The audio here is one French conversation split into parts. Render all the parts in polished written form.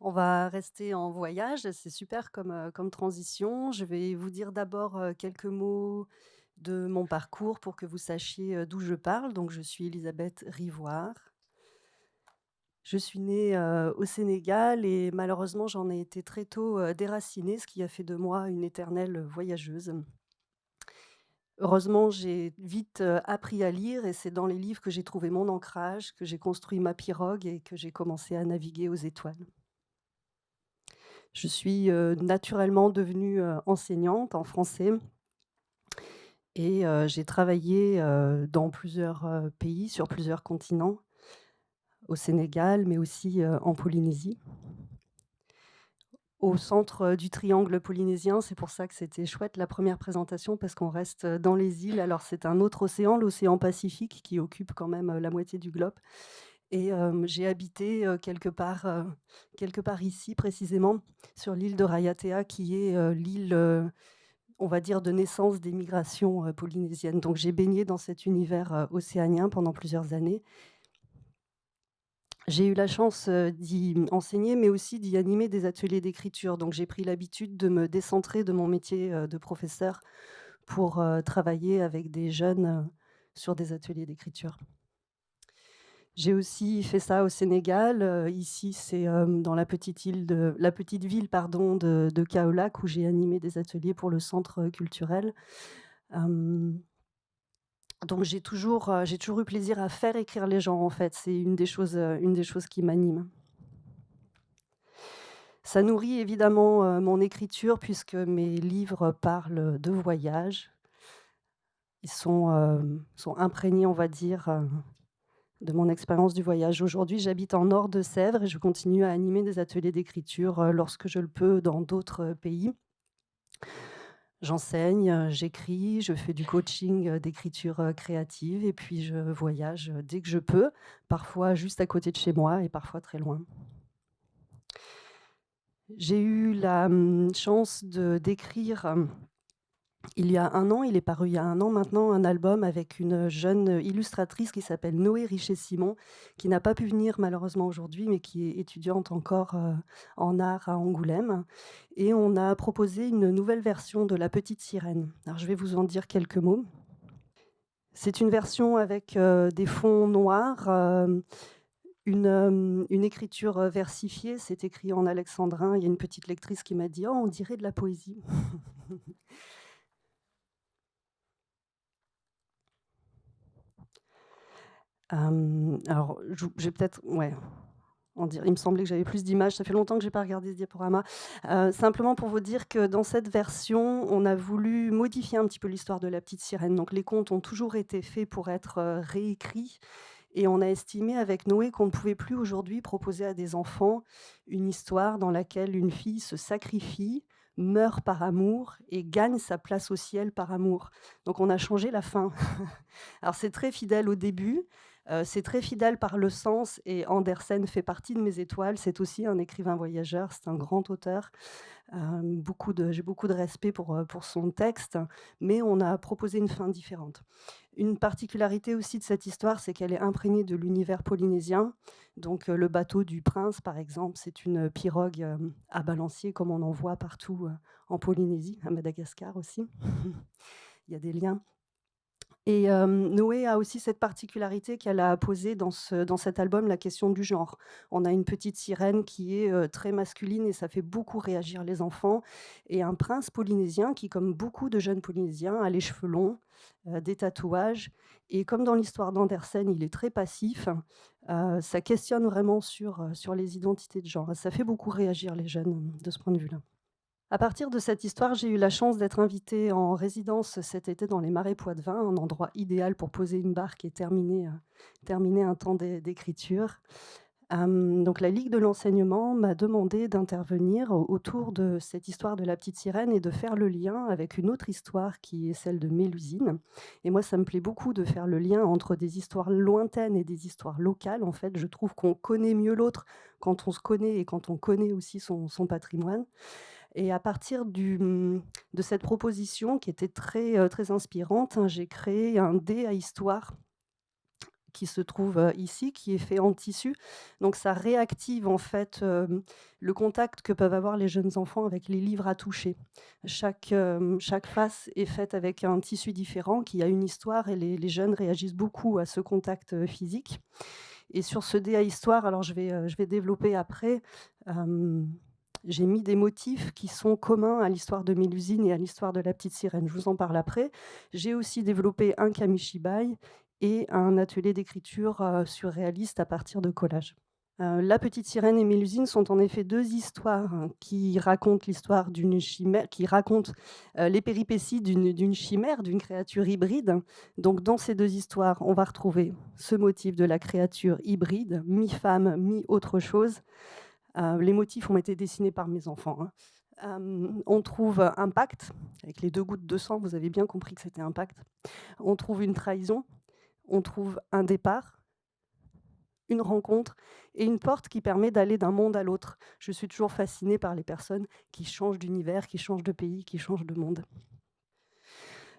On va rester en voyage, c'est super comme transition. Je vais vous dire d'abord, quelques mots de mon parcours pour que vous sachiez, d'où je parle. Donc je suis Élisabeth Rivoire. Je suis née, au Sénégal et malheureusement j'en ai été très tôt, déracinée, ce qui a fait de moi une éternelle voyageuse. Heureusement, j'ai vite, appris à lire et c'est dans les livres que j'ai trouvé mon ancrage, que j'ai construit ma pirogue et que j'ai commencé à naviguer aux étoiles. Je suis, naturellement devenue, enseignante en français et j'ai travaillé, dans plusieurs, pays, sur plusieurs continents, au Sénégal, mais aussi, en Polynésie. Au centre, du triangle polynésien, c'est pour ça que c'était chouette la première présentation parce qu'on reste, dans les îles. Alors c'est un autre océan, l'océan Pacifique, qui occupe quand même, la moitié du globe et j'ai habité, quelque part ici précisément, sur l'île de Raiatea qui est, l'île, on va dire de naissance des migrations, polynésiennes. Donc j'ai baigné dans cet univers, océanien pendant plusieurs années. J'ai eu la chance, d'y enseigner, mais aussi d'y animer des ateliers d'écriture. Donc j'ai pris l'habitude de me décentrer de mon métier, de professeur pour, travailler avec des jeunes, sur des ateliers d'écriture. J'ai aussi fait ça au Sénégal, ici c'est, dans la petite ville pardon de Kaolack où j'ai animé des ateliers pour le centre, culturel. Hem Donc j'ai toujours eu plaisir à faire écrire les gens, en fait. C'est une des choses qui m'anime. Ça nourrit évidemment, mon écriture puisque mes livres parlent de voyage. Sont imprégnés, on va dire, de mon expérience du voyage. Aujourd'hui, j'habite en Nord de Sèvres et je continue à animer des ateliers d'écriture, lorsque je le peux dans d'autres, pays. J'enseigne, j'écris, je fais du coaching, d'écriture, créative et puis je voyage, dès que je peux, parfois juste à côté de chez moi et parfois très loin. J'ai eu la, chance d'écrire, il y a un an, il est paru il y a un an maintenant, un album avec une jeune illustratrice qui s'appelle Noé Richer-Simon, qui n'a pas pu venir malheureusement aujourd'hui, mais qui est étudiante encore, en art à Angoulême et on a proposé une nouvelle version de La Petite Sirène. Alors je vais vous en dire quelques mots. C'est une version avec, des fonds noirs, une écriture, versifiée, c'est écrit en alexandrin. Il y a une petite lectrice qui m'a dit: «Oh, on dirait de la poésie». Alors je vais peut-être ouais, il me semblait que j'avais plus d'images, ça fait longtemps que j'ai pas regardé ce diaporama. Simplement pour vous dire que dans cette version, on a voulu modifier un petit peu l'histoire de La Petite Sirène. Donc les contes ont toujours été faits pour être, réécrits et on a estimé avec Noé qu'on ne pouvait plus aujourd'hui proposer à des enfants une histoire dans laquelle une fille se sacrifie, meurt par amour et gagne sa place au ciel par amour. Donc on a changé la fin. Alors c'est très fidèle au début, c'est très fidèle par le sens et Andersen fait partie de mes étoiles. C'est aussi un écrivain voyageur, c'est un grand auteur. J'ai beaucoup de respect pour son texte, mais on a proposé une fin différente. Une particularité aussi de cette histoire, c'est qu'elle est imprégnée de l'univers polynésien. Donc, le bateau du prince, par exemple, c'est une pirogue, à balancier comme on en voit partout, en Polynésie, à Madagascar aussi. Il y a des liens. Et Noé a aussi cette particularité qu'elle a posée dans cet album la question du genre. On a une petite sirène qui est, très masculine et ça fait beaucoup réagir les enfants et un prince polynésien qui, comme beaucoup de jeunes polynésiens, a les cheveux longs, des tatouages et comme dans l'histoire d'Andersen, il est très passif, ça questionne vraiment sur les identités de genre. Ça fait beaucoup réagir les jeunes, de ce point de vue-là. À partir de cette histoire, j'ai eu la chance d'être invitée en résidence cet été dans les Marais Poitevin, un endroit idéal pour poser une barque et terminer un temps d'écriture. Donc la Ligue de l'enseignement m'a demandé d'intervenir autour de cette histoire de la petite sirène et de faire le lien avec une autre histoire qui est celle de Mélusine. Et moi, ça me plaît beaucoup de faire le lien entre des histoires lointaines et des histoires locales. En fait, je trouve qu'on connaît mieux l'autre quand on se connaît et quand on connaît aussi son patrimoine. Et à partir de cette proposition qui était très, très inspirante, hein, j'ai créé un dé à histoire qui se trouve, ici, qui est fait en tissu. Donc ça réactive en fait, le contact que peuvent avoir les jeunes enfants avec les livres à toucher. Chaque face est faite avec un tissu différent qui a une histoire et les jeunes réagissent beaucoup à ce contact, physique. Et sur ce dé à histoire, alors je vais développer après, hem, j'ai mis des motifs qui sont communs à l'histoire de Mélusine et à l'histoire de La Petite Sirène. Je vous en parle après. J'ai aussi développé un kamishibai et un atelier d'écriture, surréaliste à partir de collages. La Petite Sirène et Mélusine sont en effet 2 histoires qui racontent l'histoire d'une chimère qui racontent, les péripéties d'une chimère, d'une créature hybride. Donc dans ces 2 histoires, on va retrouver ce motif de la créature hybride, mi-femme, mi-autre chose. Les motifs ont été dessinés par mes enfants, hein. On trouve un pacte avec les 2 gouttes de sang, vous avez bien compris que c'était un pacte. On trouve une trahison, on trouve un départ, une rencontre et une porte qui permet d'aller d'un monde à l'autre. Je suis toujours fascinée par les personnes qui changent d'univers, qui changent de pays, qui changent de monde.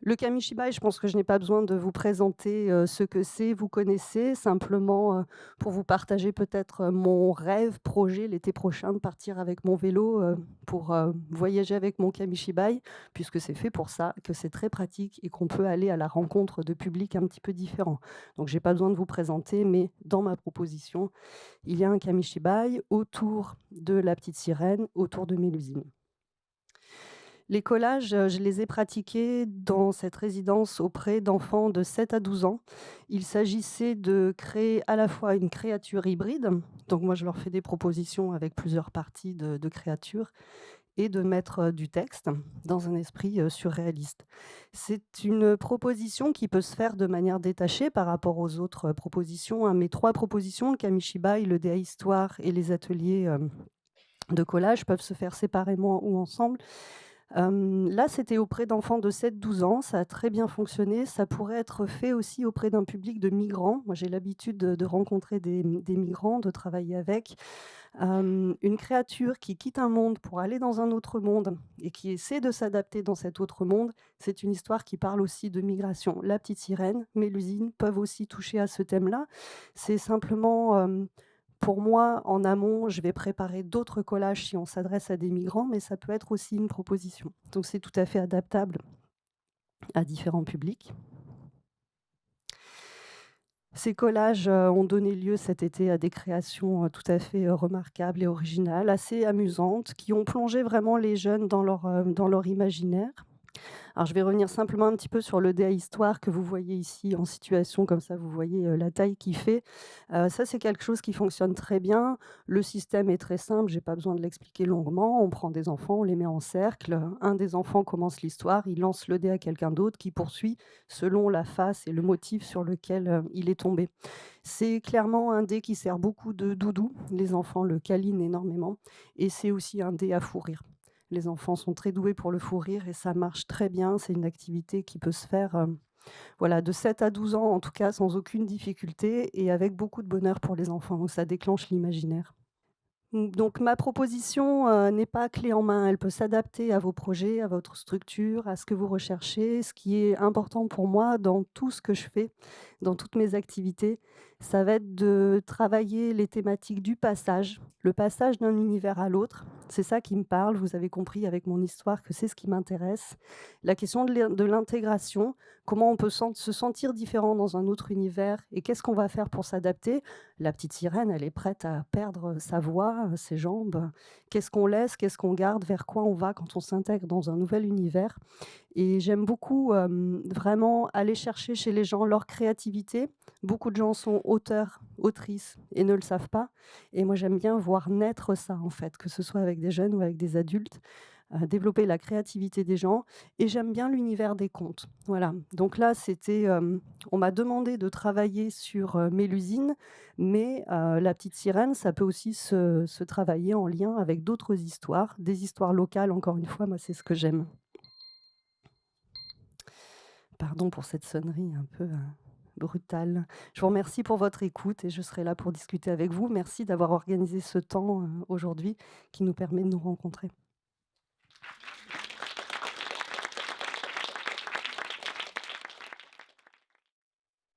Le kamishibai, je pense que je n'ai pas besoin de vous présenter, ce que c'est, vous connaissez. Simplement, pour vous partager peut-être, mon rêve, projet l'été prochain de partir avec mon vélo, pour, voyager avec mon kamishibai, puisque c'est fait pour ça, que c'est très pratique et qu'on peut aller à la rencontre de publics un petit peu différents. Donc j'ai pas besoin de vous présenter, mais dans ma proposition, il y a un kamishibai autour de La Petite Sirène, autour de Mélusine. Les collages, je les ai pratiqués dans cette résidence auprès d'enfants de 7 à 12 ans. Il s'agissait de créer à la fois une créature hybride, donc moi je leur fais des propositions avec plusieurs parties de créatures et de mettre, du texte dans un esprit, surréaliste. C'est une proposition qui peut se faire de manière détachée par rapport aux autres, propositions, hein. Mes 3 propositions, le kamishibai, le dé à histoire et les ateliers, de collage peuvent se faire séparément ou ensemble. Là, c'était auprès d'enfants de 7-12 ans, ça a très bien fonctionné. Ça pourrait être fait aussi auprès d'un public de migrants. Moi, j'ai l'habitude de rencontrer des migrants, de travailler avec. Une créature qui quitte un monde pour aller dans un autre monde et qui essaie de s'adapter dans cet autre monde, c'est une histoire qui parle aussi de migration. La Petite Sirène, Mélusine peuvent aussi toucher à ce thème-là. C'est simplement, pour moi, en amont, je vais préparer d'autres collages si on s'adresse à des migrants, mais ça peut être aussi une proposition. Donc c'est tout à fait adaptable à différents publics. Ces collages, ont donné lieu cet été à des créations, tout à fait, remarquables et originales, assez amusantes, qui ont plongé vraiment les jeunes dans leur imaginaire. Alors je vais revenir simplement un petit peu sur le dé à histoire que vous voyez ici en situation, comme ça vous voyez, la taille qu'il fait. Ça c'est quelque chose qui fonctionne très bien. Le système est très simple, j'ai pas besoin de l'expliquer longuement. On prend des enfants, on les met en cercle. Un des enfants commence l'histoire, il lance le dé à quelqu'un d'autre qui poursuit selon la face et le motif sur lequel, il est tombé. C'est clairement un dé qui sert beaucoup de doudou. Les enfants le câlinent énormément et c'est aussi un dé à fou rire. Les enfants sont très doués pour le fou rire et ça marche très bien. C'est une activité qui peut se faire, voilà, de 7 à 12 ans, en tout cas, sans aucune difficulté et avec beaucoup de bonheur pour les enfants. Donc ça déclenche l'imaginaire. Donc ma proposition, n'est pas clé en main. Elle peut s'adapter à vos projets, à votre structure, à ce que vous recherchez. Ce qui est important pour moi dans tout ce que je fais, dans toutes mes activités, ça va être de travailler les thématiques du passage, le passage d'un univers à l'autre. C'est ça qui me parle. Vous avez compris avec mon histoire que c'est ce qui m'intéresse. La question de l'intégration, comment on peut se sentir différent dans un autre univers et qu'est-ce qu'on va faire pour s'adapter? La petite sirène, elle est prête à perdre sa voix, ses jambes. Qu'est-ce qu'on laisse? Qu'est-ce qu'on garde? Vers quoi on va quand on s'intègre dans un nouvel univers? Et j'aime beaucoup, vraiment aller chercher chez les gens leur créativité. Beaucoup de gens sont auteurs, autrices et ne le savent pas. Et moi, j'aime bien voir naître ça, en fait, que ce soit avec des jeunes ou avec des adultes, développer la créativité des gens et j'aime bien l'univers des contes. Voilà, donc là, c'était, on m'a demandé de travailler sur, Mélusine, mais La Petite Sirène, ça peut aussi se travailler en lien avec d'autres histoires, des histoires locales, encore une fois, moi, c'est ce que j'aime. Pardon pour cette sonnerie un peu, brutale. Je vous remercie pour votre écoute et je serai là pour discuter avec vous. Merci d'avoir organisé ce temps, aujourd'hui qui nous permet de nous rencontrer.